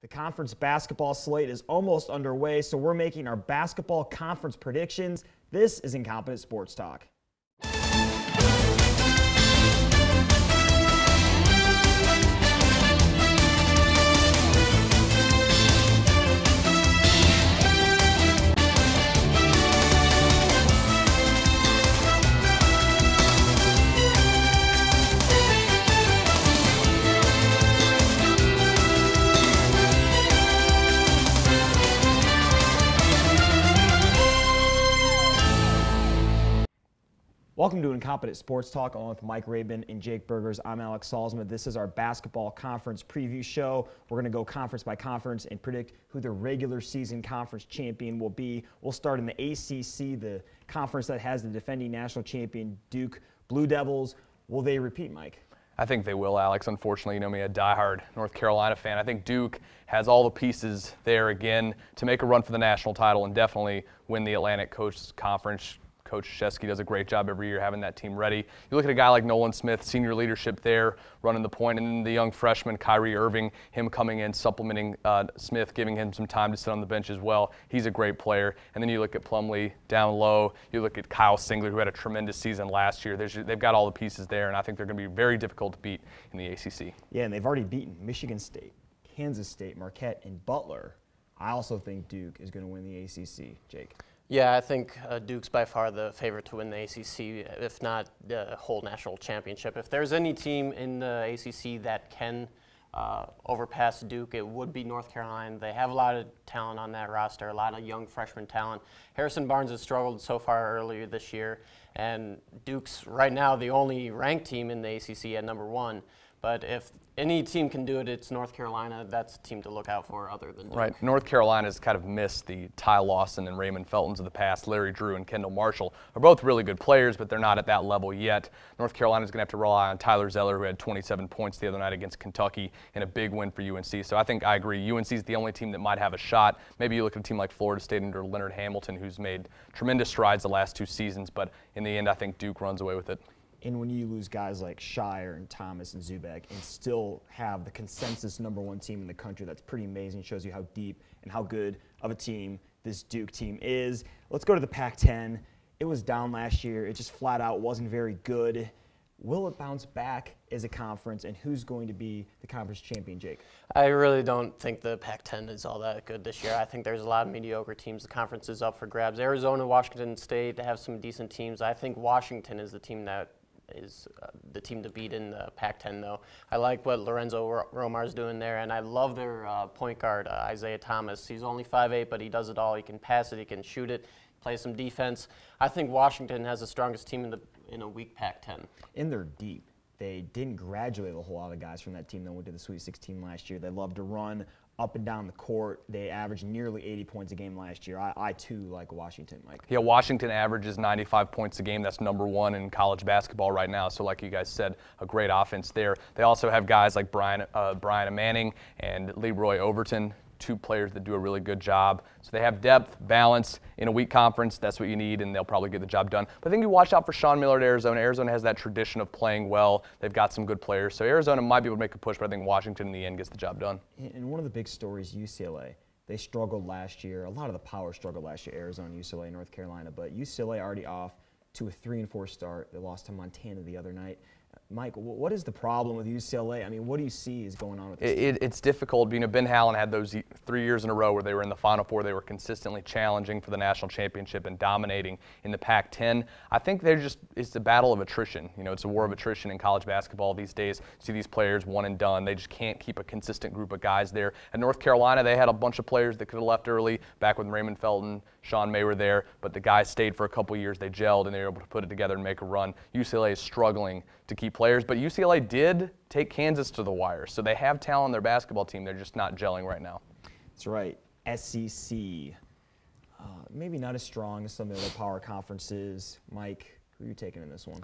The conference basketball slate is almost underway, so we're making our basketball conference predictions. This is Incompetent Sports Talk. Welcome to Incompetent Sports Talk, along with Mike Rabin and Jake Burgers. I'm Alex Salzman. This is our basketball conference preview show. We're going to go conference by conference and predict who the regular season conference champion will be. We'll start in the ACC, the conference that has the defending national champion Duke Blue Devils. Will they repeat, Mike? I think they will, Alex. Unfortunately, you know me, a diehard North Carolina fan. I think Duke has all the pieces there again to make a run for the national title and definitely win the Atlantic Coast Conference. Coach Krzyzewski does a great job every year having that team ready. You look at a guy like Nolan Smith, senior leadership there, running the point, and then the young freshman, Kyrie Irving, him coming in, supplementing Smith, giving him some time to sit on the bench as well. He's a great player. And then you look at Plumlee down low. You look at Kyle Singler, who had a tremendous season last year. They've got all the pieces there, and I think they're going to be very difficult to beat in the ACC. Yeah, and they've already beaten Michigan State, Kansas State, Marquette, and Butler. I also think Duke is going to win the ACC. Jake? Yeah, I think Duke's by far the favorite to win the ACC, if not the whole national championship. If there's any team in the ACC that can overpass Duke, it would be North Carolina. They have a lot of talent on that roster, a lot of young freshman talent. Harrison Barnes has struggled so far earlier this year, and Duke's right now the only ranked team in the ACC at #1. But if any team can do it, it's North Carolina. That's a team to look out for other than Duke. Right. North Carolina's kind of missed the Ty Lawson and Raymond Feltons of the past. Larry Drew and Kendall Marshall are both really good players, but they're not at that level yet. North Carolina's going to have to rely on Tyler Zeller, who had 27 points the other night against Kentucky in a big win for UNC. So I think I agree. UNC's the only team that might have a shot. Maybe you look at a team like Florida State under Leonard Hamilton, who's made tremendous strides the last 2 seasons, but in the end, I think Duke runs away with it. And when you lose guys like Shire and Thomas and Zubak and still have the consensus #1 team in the country, that's pretty amazing. It shows you how deep and how good of a team this Duke team is. Let's go to the Pac-10. It was down last year. It just flat out wasn't very good. Will it bounce back as a conference, and who's going to be the conference champion, Jake? I really don't think the Pac-10 is all that good this year. I think there's a lot of mediocre teams. The conference is up for grabs. Arizona, Washington State, they have some decent teams. I think Washington is the team that is the team to beat in the Pac-10, though. I like what Lorenzo Romar's doing there, and I love their point guard, Isaiah Thomas. He's only 5'8", but he does it all. He can pass it, he can shoot it, play some defense. I think Washington has the strongest team in a weak Pac-10. And they're deep. They didn't graduate a whole lot of guys from that team that went to the Sweet 16 last year. They love to run up and down the court. They averaged nearly 80 points a game last year. I too like Washington, Mike. Yeah, Washington averages 95 points a game. That's #1 in college basketball right now. So like you guys said, a great offense there. They also have guys like Brian Manning and Leroy Overton, 2 players that do a really good job. So they have depth, balance in a weak conference. That's what you need, and they'll probably get the job done. But I think you watch out for Sean Miller at Arizona. Arizona has that tradition of playing well. They've got some good players. So Arizona might be able to make a push, but I think Washington in the end gets the job done. And one of the big stories, UCLA. They struggled last year. A lot of the power struggled last year, Arizona, UCLA, North Carolina. But UCLA already off to a 3-4 start. They lost to Montana the other night. Mike, what is the problem with UCLA? I mean, what do you see is going on with this team? It's difficult. You know, Ben Hallen had those 3 years in a row where they were in the Final Four. They were consistently challenging for the national championship and dominating in the Pac-10. I think it's a battle of attrition. You know, it's a war of attrition in college basketball these days. You see these players one and done. They just can't keep a consistent group of guys there. At North Carolina, they had a bunch of players that could have left early, back when Raymond Felton, Sean May were there, but the guys stayed for a couple years. They gelled, and they were able to put it together and make a run. UCLA is struggling to keep players, but UCLA did take Kansas to the wire, so they have talent on their basketball team. They're just not gelling right now. That's right. SEC, maybe not as strong as some of the other power conferences. Mike, who are you taking in this one?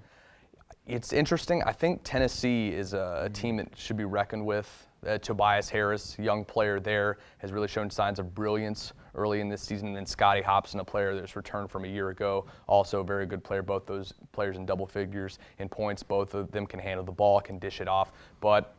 It's interesting. I think Tennessee is a team that should be reckoned with. Tobias Harris, young player there, has really shown signs of brilliance early in this season. And then Scotty Hobson, a player that's returned from a year ago, also a very good player. Both those players in double figures in points. Both of them can handle the ball, can dish it off. But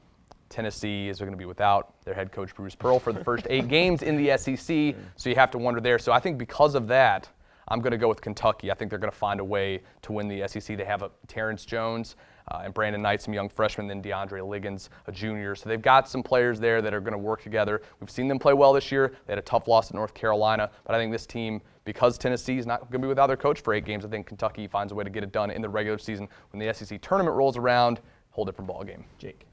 Tennessee is going to be without their head coach Bruce Pearl for the first 8 games in the SEC, so you have to wonder there. So I think because of that, I'm going to go with Kentucky. I think they're going to find a way to win the SEC. They have Terrence Jones and Brandon Knight, some young freshmen, then DeAndre Liggins, a junior. So they've got some players there that are going to work together. We've seen them play well this year. They had a tough loss at North Carolina, but I think this team, because Tennessee is not going to be without their coach for 8 games, I think Kentucky finds a way to get it done in the regular season. When the SEC tournament rolls around, whole different ball game. Jake.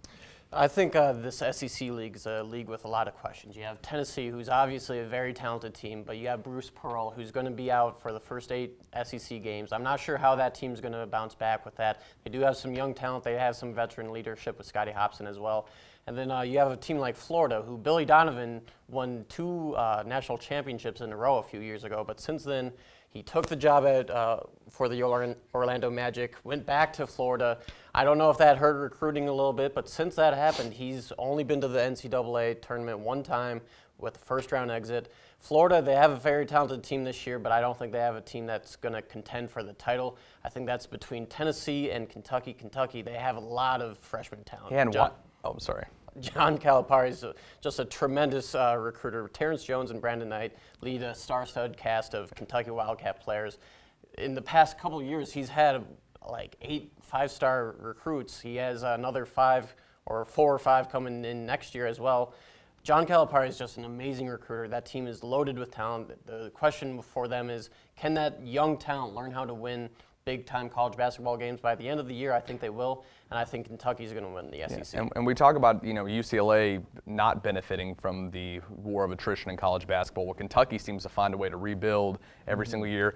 I think this SEC league is a league with a lot of questions. You have Tennessee, who's obviously a very talented team, but you have Bruce Pearl, who's going to be out for the first 8 SEC games. I'm not sure how that team's going to bounce back with that. They do have some young talent. They have some veteran leadership with Scotty Hopson as well. And then you have a team like Florida, who Billy Donovan won 2 national championships in a row a few years ago, but since then, he took the job for the Orlando Magic, went back to Florida. I don't know if that hurt recruiting a little bit, but since that happened, he's only been to the NCAA tournament 1 time with a first-round exit. Florida, they have a very talented team this year, but I don't think they have a team that's going to contend for the title. I think that's between Tennessee and Kentucky. Kentucky, they have a lot of freshman talent. And what? Oh, I'm sorry. John Calipari is just a tremendous recruiter. Terrence Jones and Brandon Knight lead a star-studded cast of Kentucky Wildcat players. In the past couple of years, he's had like 8 5-star recruits. He has another 5 or 4 or 5 coming in next year as well. John Calipari is just an amazing recruiter. That team is loaded with talent. The question for them is, can that young talent learn how to win big-time college basketball games? By the end of the year, I think they will, and I think Kentucky's going to win the SEC. Yeah. And we talk about, UCLA not benefiting from the war of attrition in college basketball. Well, Kentucky seems to find a way to rebuild every single year.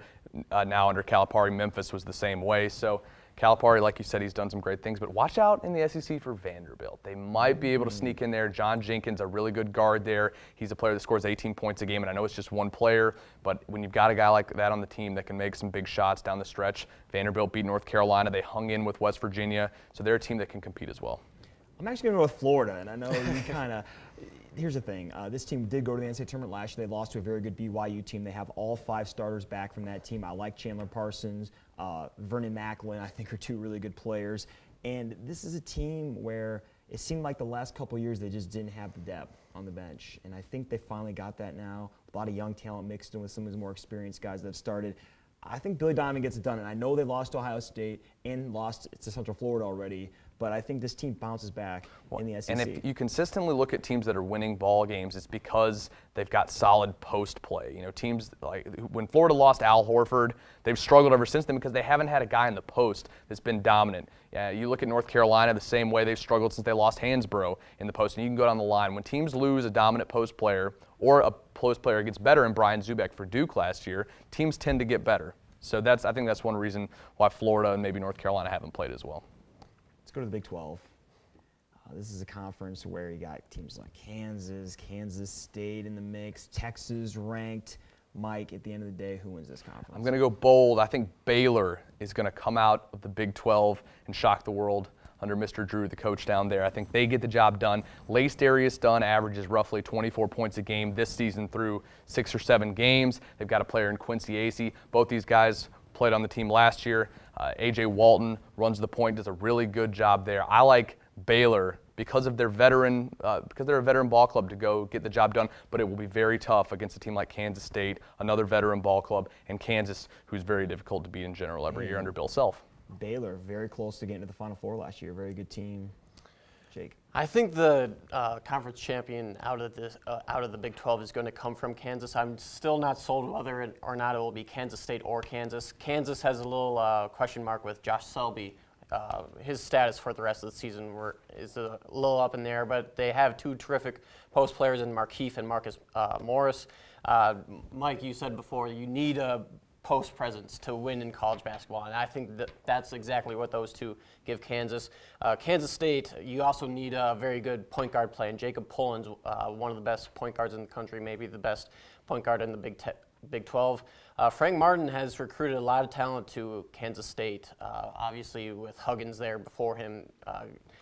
Now under Calipari, Memphis was the same way. So Calipari, like you said, he's done some great things, but watch out in the SEC for Vanderbilt. They might be able to sneak in there. John Jenkins, a really good guard there. He's a player that scores 18 points a game, and I know it's just one player, but when you've got a guy like that on the team that can make some big shots down the stretch, Vanderbilt beat North Carolina. They hung in with West Virginia, so they're a team that can compete as well. I'm actually going to go with Florida, and I know you kind of – here's the thing. This team did go to the NCAA tournament last year. They lost to a very good BYU team. They have all 5 starters back from that team. I like Chandler Parsons. Vernon Macklin, I think, are 2 really good players. And this is a team where it seemed like the last couple of years they just didn't have the depth on the bench. And I think they finally got that now. A lot of young talent mixed in with some of the more experienced guys that have started. I think Billy Donovan gets it done. And I know they lost to Ohio State and lost to Central Florida already. But I think this team bounces back in the SEC. And if you consistently look at teams that are winning ball games, it's because they've got solid post play. Teams like when Florida lost Al Horford, they've struggled ever since then because they haven't had a guy in the post that's been dominant. Yeah, you look at North Carolina the same way. They've struggled since they lost Hansbrough in the post, and you can go down the line. When teams lose a dominant post player or a post player gets better, and Brian Zubek for Duke last year, teams tend to get better. So I think that's one reason why Florida and maybe North Carolina haven't played as well. Let's go to the Big 12. This is a conference where you got teams like Kansas, Kansas State in the mix, Texas ranked. Mike, at the end of the day, who wins this conference? I'm going to go bold. I think Baylor is going to come out of the Big 12 and shock the world under Mr. Drew, the coach down there. I think they get the job done. Lace Darius Dunn averages roughly 24 points a game this season through 6 or 7 games. They've got a player in Quincy Acey. Both these guys played on the team last year. A.J. Walton runs the point, does a really good job there. I like Baylor because of their veteran, because they're a veteran ball club to go get the job done, but it will be very tough against a team like Kansas State, another veteran ball club, and Kansas, who's very difficult to beat in general every year under Bill Self. Baylor, very close to getting to the Final Four last year. Very good team. Jake. I think the conference champion out of the Big 12 is going to come from Kansas. I'm still not sold whether or not it will be Kansas State or Kansas. Kansas has a little question mark with Josh Selby. His status for the rest of the season is a little up in the air, but they have 2 terrific post players in Markeith and Marcus Morris. Mike, you said before you need a post presence to win in college basketball, and I think that's exactly what those 2 give Kansas. Kansas State, you also need a very good point guard play, and Jacob Pullen's one of the best point guards in the country, maybe the best point guard in the Big 12. Frank Martin has recruited a lot of talent to Kansas State, obviously with Huggins there before him,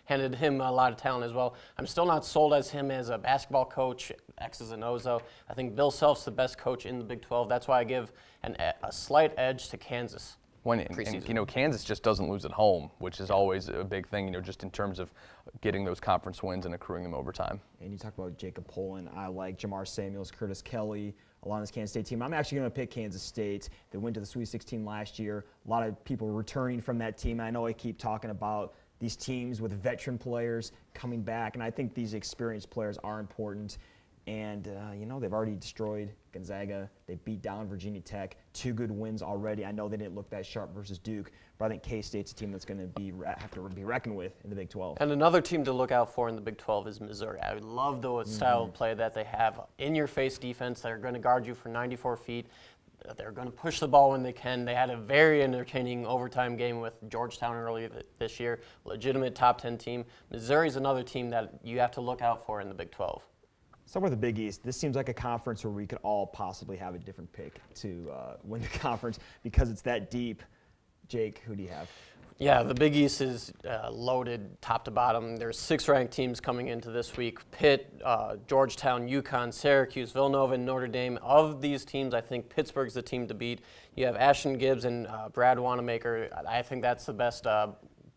handed him a lot of talent as well. I'm still not sold as him as a basketball coach, X's and O's though. I think Bill Self's the best coach in the Big 12. That's why I give a slight edge to Kansas. preseason. Kansas just doesn't lose at home, which is always a big thing, just in terms of getting those conference wins and accruing them over time. And you talk about Jacob Poland. I like Jamar Samuels, Curtis Kelly along this Kansas State team. I'm actually going to pick Kansas State. They went to the Sweet 16 last year. A lot of people returning from that team. I know I keep talking about these teams with veteran players coming back, and I think these experienced players are important. And, they've already destroyed Gonzaga. They beat down Virginia Tech. 2 good wins already. I know they didn't look that sharp versus Duke, but I think K-State's a team that's going to have to be reckoned with in the Big 12. And another team to look out for in the Big 12 is Missouri. I love the style of play that they have. In-your-face defense that are going to guard you for 94 feet. They're going to push the ball when they can. They had a very entertaining overtime game with Georgetown earlier this year. Legitimate top 10 team. Missouri's another team that you have to look out for in the Big 12. Somewhere in the Big East, this seems like a conference where we could all possibly have a different pick to win the conference because it's that deep. Jake, who do you have? Yeah, the Big East is loaded top to bottom. There's 6 ranked teams coming into this week. Pitt, Georgetown, UConn, Syracuse, Villanova, and Notre Dame. Of these teams, I think Pittsburgh's the team to beat. You have Ashton Gibbs and Brad Wanamaker. I think that's the best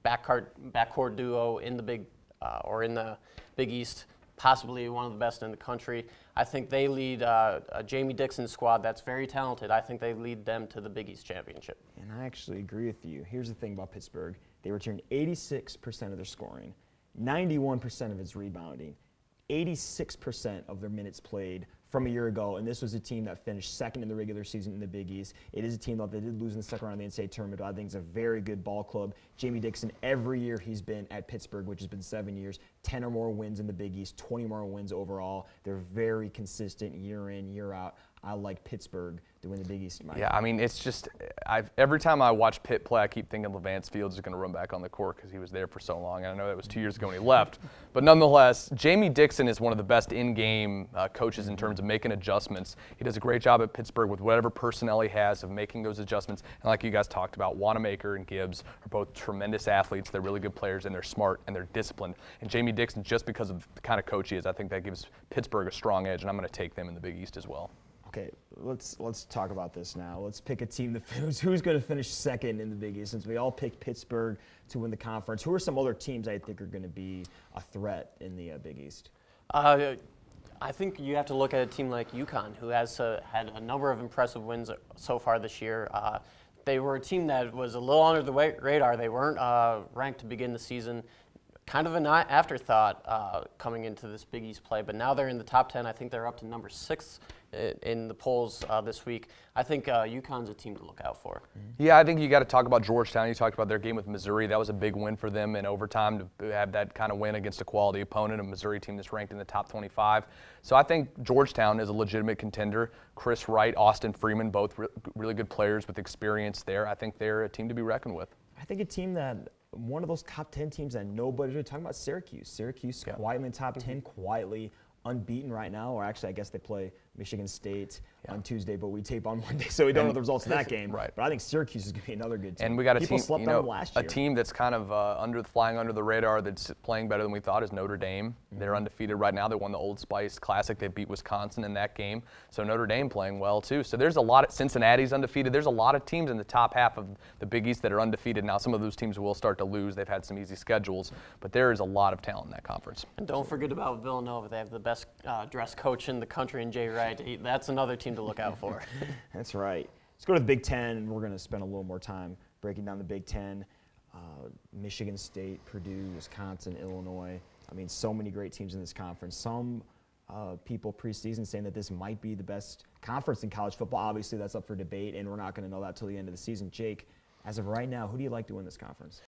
backcourt duo in the Big East. Possibly one of the best in the country. I think they lead a Jamie Dixon squad that's very talented. I think they lead them to the Big East championship. And I actually agree with you. Here's the thing about Pittsburgh. They returned 86% of their scoring, 91% of its rebounding, 86% of their minutes played from a year ago, and this was a team that finished second in the regular season in the Big East. It is a team that they did lose in the second round of the NCAA tournament, but I think it's a very good ball club. Jamie Dixon, every year he's been at Pittsburgh, which has been 7 years, 10 or more wins in the Big East, 20 more wins overall. They're very consistent year in, year out. I like Pittsburgh to win the Big East. Yeah, I mean, it's just every time I watch Pitt play, I keep thinking Levance Fields is going to run back on the court because he was there for so long. And I know that was 2 years ago when he left. But nonetheless, Jamie Dixon is one of the best in-game coaches in terms of making adjustments. He does a great job at Pittsburgh with whatever personnel he has of making those adjustments. And like you guys talked about, Wanamaker and Gibbs are both tremendous athletes. They're really good players, and they're smart, and they're disciplined. And Jamie Dixon, just because of the kind of coach he is, I think that gives Pittsburgh a strong edge, and I'm going to take them in the Big East as well. Okay, let's talk about this now. Let's pick a team who's going to finish second in the Big East. Since we all picked Pittsburgh to win the conference, who are some other teams I think are going to be a threat in the Big East? I think you have to look at a team like UConn, who has had a number of impressive wins so far this year. They were a team that was a little under the radar. They weren't ranked to begin the season. Kind of an afterthought coming into this Big East play, but now they're in the top 10. I think they're up to number 6 in the polls this week. I think UConn's a team to look out for. Yeah, I think you got to talk about Georgetown. You talked about their game with Missouri. That was a big win for them in overtime to have that kind of win against a quality opponent, a Missouri team that's ranked in the top 25. So I think Georgetown is a legitimate contender. Chris Wright, Austin Freeman, both really good players with experience there. I think they're a team to be reckoned with. I think a team that one of those top 10 teams that nobody's really talking about, Syracuse. Syracuse quietly in the top 10, quietly unbeaten right now, or actually I guess they play Michigan State on Tuesday, but we tape on Monday, so we don't know the results of that game. Right. But I think Syracuse is going to be another good team. And we got a People team, slept on last year. a team that's kind of flying under the radar, that's playing better than we thought, is Notre Dame. They're undefeated right now. They won the Old Spice Classic. They beat Wisconsin in that game. So Notre Dame playing well too. So there's a lot of Cincinnati's undefeated. There's a lot of teams in the top half of the Big East that are undefeated. Now some of those teams will start to lose. They've had some easy schedules, but there is a lot of talent in that conference. And don't forget about Villanova. They have the best dressed coach in the country in Jay Wright. That's another team to look out for. That's right. Let's go to the Big Ten. We're going to spend a little more time breaking down the Big Ten. Michigan State, Purdue, Wisconsin, Illinois. I mean, so many great teams in this conference. Some people preseason saying that this might be the best conference in college football. Obviously, that's up for debate, and we're not going to know that till the end of the season. Jake, as of right now, who do you like to win this conference?